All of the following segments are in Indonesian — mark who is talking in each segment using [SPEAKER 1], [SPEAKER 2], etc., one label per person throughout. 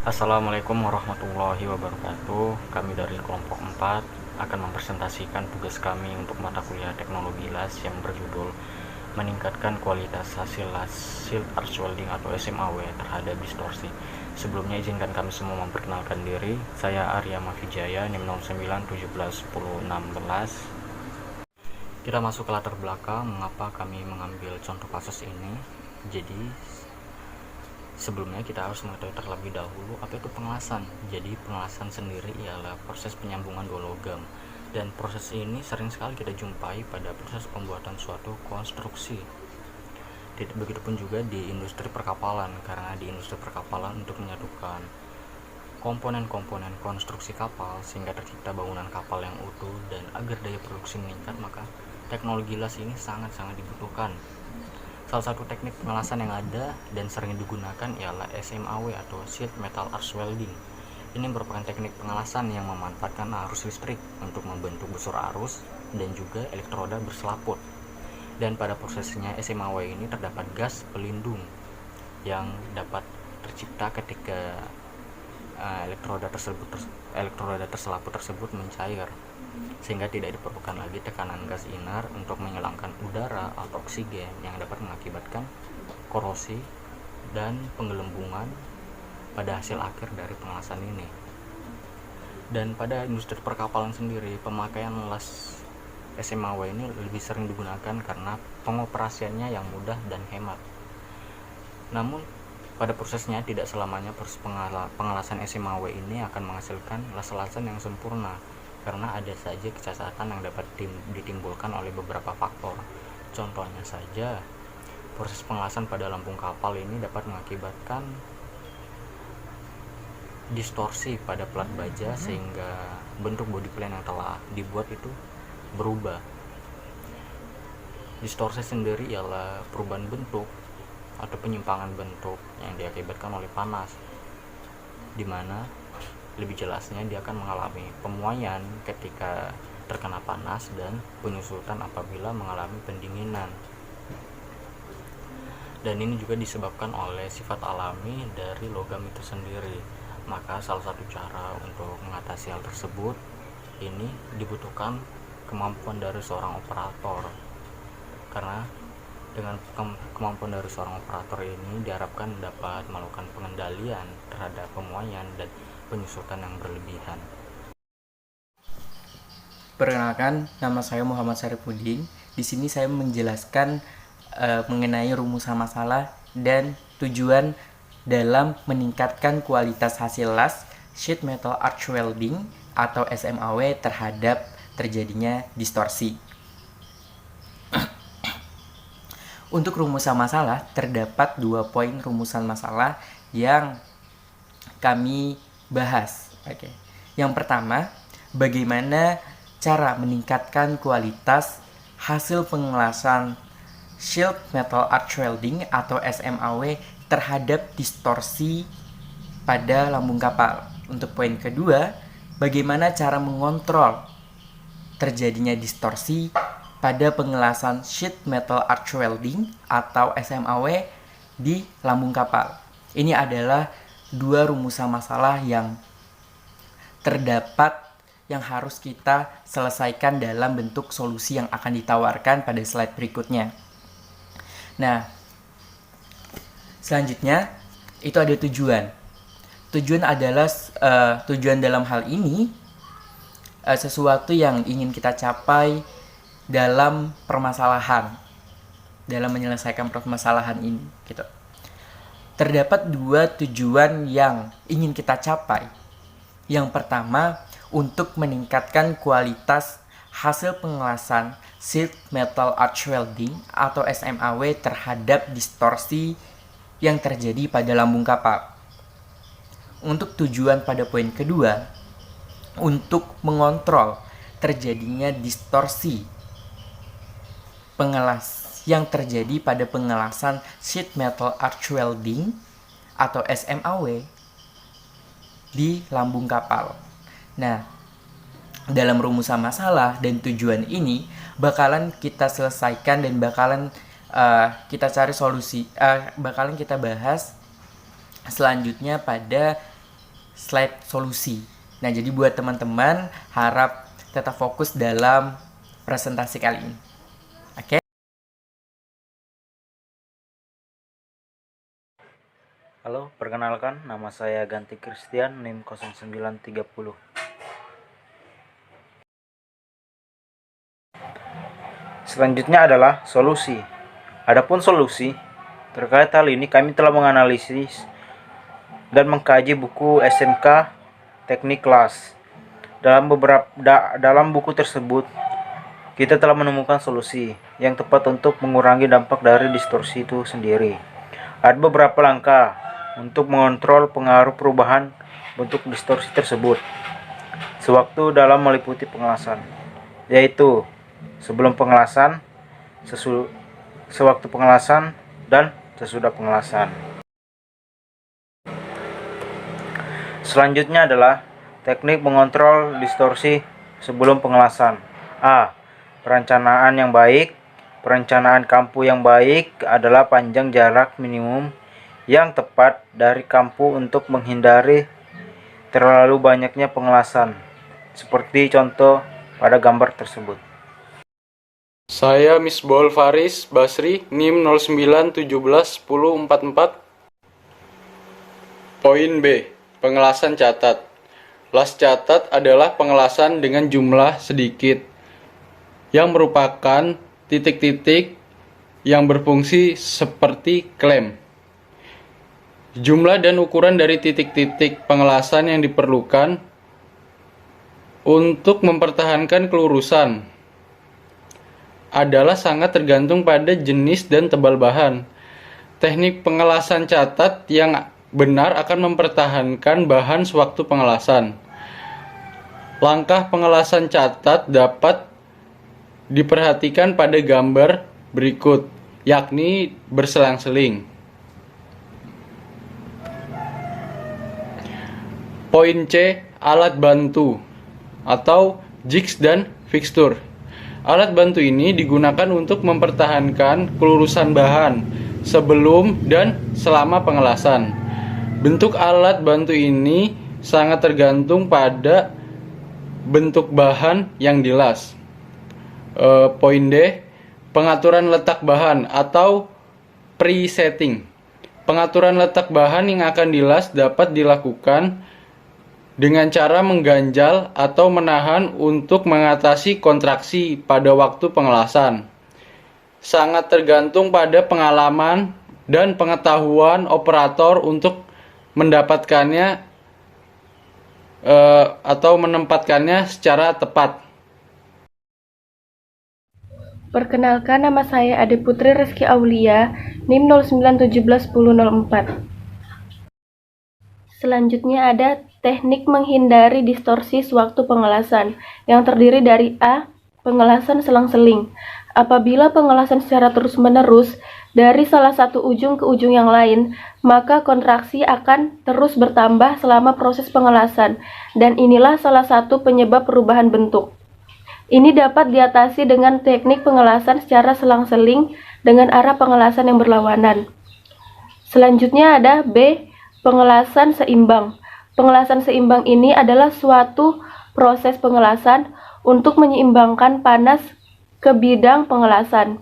[SPEAKER 1] Assalamualaikum warahmatullahi wabarakatuh. Kami dari kelompok 4 akan mempresentasikan tugas kami untuk mata kuliah teknologi las yang berjudul meningkatkan kualitas hasil las Shield Arch Welding atau SMAW terhadap distorsi. Sebelumnya izinkan kami semua memperkenalkan diri. Saya Arya Mafijaya, NIM 09171016. Kita masuk ke latar belakang mengapa kami mengambil contoh kasus ini. Jadi sebelumnya kita harus mengetahui terlebih dahulu apa itu pengelasan. Jadi pengelasan sendiri ialah proses penyambungan dua logam, dan proses ini sering sekali kita jumpai pada proses pembuatan suatu konstruksi. Begitupun juga di industri perkapalan, karena di industri perkapalan untuk menyatukan komponen-komponen konstruksi kapal sehingga tercipta bangunan kapal yang utuh, dan agar daya produksi meningkat, maka teknologi las ini sangat-sangat dibutuhkan. Salah satu teknik pengelasan yang ada dan sering digunakan ialah SMAW atau Sheet Metal Arch Welding. Ini merupakan teknik pengelasan yang memanfaatkan arus listrik untuk membentuk busur arus dan juga elektroda berselaput. Dan pada prosesnya SMAW ini terdapat gas pelindung yang dapat tercipta ketika elektroda terselaput tersebut mencair, sehingga tidak diperlukan lagi tekanan gas inert untuk menghilangkan udara atau oksigen yang dapat mengakibatkan korosi dan penggelembungan pada hasil akhir dari pengelasan ini. Dan pada industri perkapalan sendiri, pemakaian las SMAW ini lebih sering digunakan karena pengoperasiannya yang mudah dan hemat. Namun pada prosesnya tidak selamanya proses pengelasan SMAW ini akan menghasilkan las-lasan yang sempurna, karena ada saja kecacatan yang dapat ditimbulkan oleh beberapa faktor. Contohnya saja, proses pengelasan pada lambung kapal ini dapat mengakibatkan distorsi pada plat baja, sehingga bentuk body plan yang telah dibuat itu berubah. Distorsi sendiri ialah perubahan bentuk atau penyimpangan bentuk yang diakibatkan oleh panas, dimana lebih jelasnya dia akan mengalami pemuaian ketika terkena panas dan penyusutan apabila mengalami pendinginan. Dan ini juga disebabkan oleh sifat alami dari logam itu sendiri. Maka salah satu cara untuk mengatasi hal tersebut ini dibutuhkan kemampuan dari seorang operator, karena dengan kemampuan dari seorang operator ini diharapkan dapat melakukan pengendalian terhadap pemuaian dan penyusutan yang berlebihan.
[SPEAKER 2] Perkenalkan, nama saya Muhammad Syarifuddin. Di sini saya menjelaskan mengenai rumusan masalah dan tujuan dalam meningkatkan kualitas hasil las Sheet Metal Arch Welding atau SMAW terhadap terjadinya distorsi. Untuk rumusan masalah, terdapat 2 poin rumusan masalah yang kami bahas. Yang pertama, bagaimana cara meningkatkan kualitas hasil pengelasan Shield Metal Arch Welding atau SMAW terhadap distorsi pada lambung kapal. Untuk poin kedua, bagaimana cara mengontrol terjadinya distorsi pada pengelasan Sheet Metal Arch Welding atau SMAW di lambung kapal. Ini adalah 2 rumusan masalah yang terdapat yang harus kita selesaikan dalam bentuk solusi yang akan ditawarkan pada slide berikutnya. Nah, selanjutnya itu ada tujuan. Tujuan adalah tujuan dalam hal ini sesuatu yang ingin kita capai dalam permasalahan, dalam menyelesaikan permasalahan ini gitu. Terdapat 2 tujuan yang ingin kita capai. Yang pertama, untuk meningkatkan kualitas hasil pengelasan Sheet Metal Arch Welding atau SMAW terhadap distorsi yang terjadi pada lambung kapal. Untuk tujuan pada poin kedua, untuk mengontrol terjadinya distorsi pengelas yang terjadi pada pengelasan Sheet Metal Arch Welding atau SMAW di lambung kapal. Nah, dalam rumusan masalah dan tujuan ini bakalan kita selesaikan dan bakalan kita cari solusi, bakalan kita bahas selanjutnya pada slide solusi. Nah, jadi buat teman-teman harap tetap fokus dalam presentasi kali ini. Oke?
[SPEAKER 3] Halo, perkenalkan nama saya Ganti Christian, NIM 0930. Selanjutnya adalah solusi. Adapun solusi, terkait hal ini kami telah menganalisis dan mengkaji buku SMK Teknik Kelas. Dalam buku tersebut, kita telah menemukan solusi yang tepat untuk mengurangi dampak dari distorsi itu sendiri. Ada beberapa langkah untuk mengontrol pengaruh perubahan bentuk distorsi tersebut sewaktu dalam meliputi pengelasan, yaitu sebelum pengelasan, sewaktu pengelasan, dan sesudah pengelasan. Selanjutnya adalah teknik mengontrol distorsi sebelum pengelasan. A. Perencanaan yang baik. Perencanaan kampu yang baik adalah panjang jarak minimum yang tepat dari kampu untuk menghindari terlalu banyaknya pengelasan, seperti contoh pada gambar tersebut.
[SPEAKER 4] Saya Misbol Faris Basri, NIM 09171044. Poin B. Pengelasan catat. Las catat adalah pengelasan dengan jumlah sedikit, yang merupakan titik-titik yang berfungsi seperti klem. Jumlah dan ukuran dari titik-titik pengelasan yang diperlukan untuk mempertahankan kelurusan adalah sangat tergantung pada jenis dan tebal bahan. Teknik pengelasan catat yang benar akan mempertahankan bahan sewaktu pengelasan. Langkah pengelasan catat dapat diperhatikan pada gambar berikut, yakni berselang-seling. Poin C. Alat bantu atau jigs dan fixture. Alat bantu ini digunakan untuk mempertahankan kelurusan bahan sebelum dan selama pengelasan. Bentuk alat bantu ini sangat tergantung pada bentuk bahan yang dilas. Poin D. Pengaturan letak bahan atau presetting. Pengaturan letak bahan yang akan dilas dapat dilakukan dengan cara mengganjal atau menahan untuk mengatasi kontraksi pada waktu pengelasan. Sangat tergantung pada pengalaman dan pengetahuan operator untuk mendapatkannya atau menempatkannya secara tepat.
[SPEAKER 5] Perkenalkan, nama saya Ade Putri Rizky Aulia, NIM 09171004. Selanjutnya ada teknik menghindari distorsi sewaktu pengelasan, yang terdiri dari A. Pengelasan selang-seling. Apabila pengelasan secara terus-menerus dari salah satu ujung ke ujung yang lain, maka kontraksi akan terus bertambah selama proses pengelasan, dan inilah salah satu penyebab perubahan bentuk. Ini dapat diatasi dengan teknik pengelasan secara selang-seling dengan arah pengelasan yang berlawanan. Selanjutnya ada B. Pengelasan seimbang. Pengelasan seimbang ini adalah suatu proses pengelasan untuk menyeimbangkan panas ke bidang pengelasan.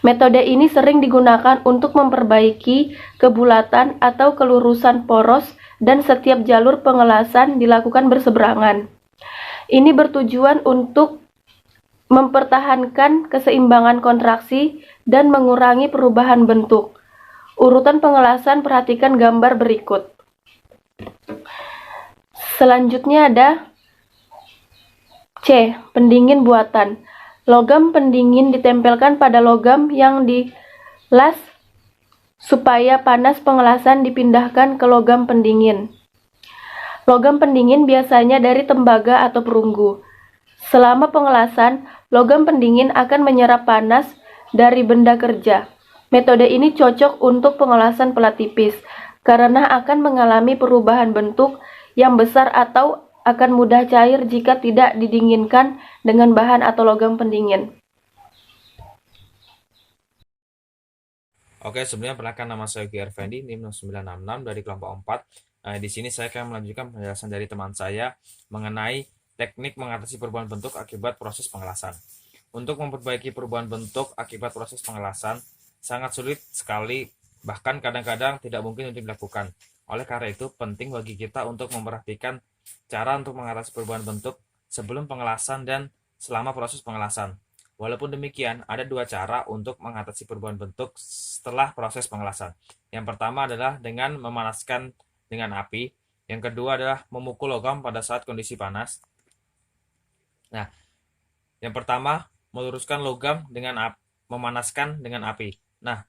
[SPEAKER 5] Metode ini sering digunakan untuk memperbaiki kebulatan atau kelurusan poros dan setiap jalur pengelasan dilakukan berseberangan. Ini bertujuan untuk mempertahankan keseimbangan kontraksi dan mengurangi perubahan bentuk. Urutan pengelasan, perhatikan gambar berikut. Selanjutnya ada C. Pendingin buatan. Logam pendingin ditempelkan pada logam yang dilas supaya panas pengelasan dipindahkan ke logam pendingin. Logam pendingin biasanya dari tembaga atau perunggu. Selama pengelasan, logam pendingin akan menyerap panas dari benda kerja. Metode ini cocok untuk pengelasan pelat tipis karena akan mengalami perubahan bentuk yang besar atau akan mudah cair jika tidak didinginkan dengan bahan atau logam pendingin.
[SPEAKER 6] Oke, sebelumnya perkenalkan nama saya Yogi Effendi, NIM 0966 dari kelompok 4. Di sini saya akan melanjutkan penjelasan dari teman saya mengenai teknik mengatasi perubahan bentuk akibat proses pengelasan. Untuk memperbaiki perubahan bentuk akibat proses pengelasan sangat sulit sekali, bahkan kadang-kadang tidak mungkin untuk dilakukan. Oleh karena itu, penting bagi kita untuk memperhatikan cara untuk mengatasi perubahan bentuk sebelum pengelasan dan selama proses pengelasan. Walaupun demikian, ada dua cara untuk mengatasi perubahan bentuk setelah proses pengelasan. Yang pertama adalah dengan memanaskan dengan api. Yang kedua adalah memukul logam pada saat kondisi panas. Nah, yang pertama, meluruskan logam dengan memanaskan dengan api. Nah,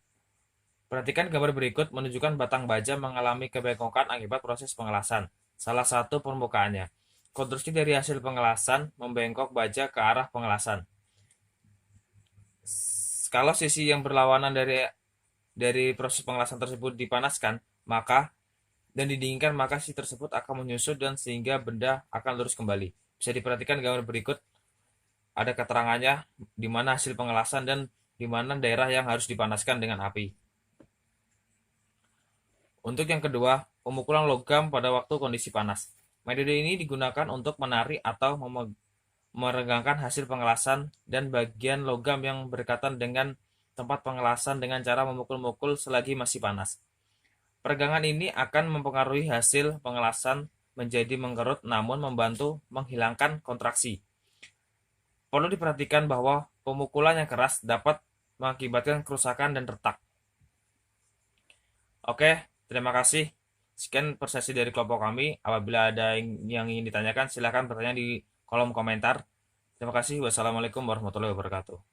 [SPEAKER 6] perhatikan gambar berikut menunjukkan batang baja mengalami kebengkokan akibat proses pengelasan. Salah satu permukaannya. Konstruksi dari hasil pengelasan membengkok baja ke arah pengelasan. Kalau sisi yang berlawanan dari proses pengelasan tersebut dipanaskan, dan didinginkan, maka sisi tersebut akan menyusut dan sehingga benda akan lurus kembali. Bisa diperhatikan gambar berikut, ada keterangannya di mana hasil pengelasan dan di mana daerah yang harus dipanaskan dengan api. Untuk yang kedua, pemukulan logam pada waktu kondisi panas. Metode ini digunakan untuk menarik atau meregangkan hasil pengelasan dan bagian logam yang berdekatan dengan tempat pengelasan dengan cara memukul-mukul selagi masih panas. Peregangan ini akan mempengaruhi hasil pengelasan menjadi mengkerut namun membantu menghilangkan kontraksi. Perlu diperhatikan bahwa pemukulan yang keras dapat mengakibatkan kerusakan dan retak. Oke, terima kasih. Sekian persesi dari kelompok kami. Apabila ada yang ingin ditanyakan, silakan bertanya di kolom komentar. Terima kasih. Wassalamualaikum warahmatullahi wabarakatuh.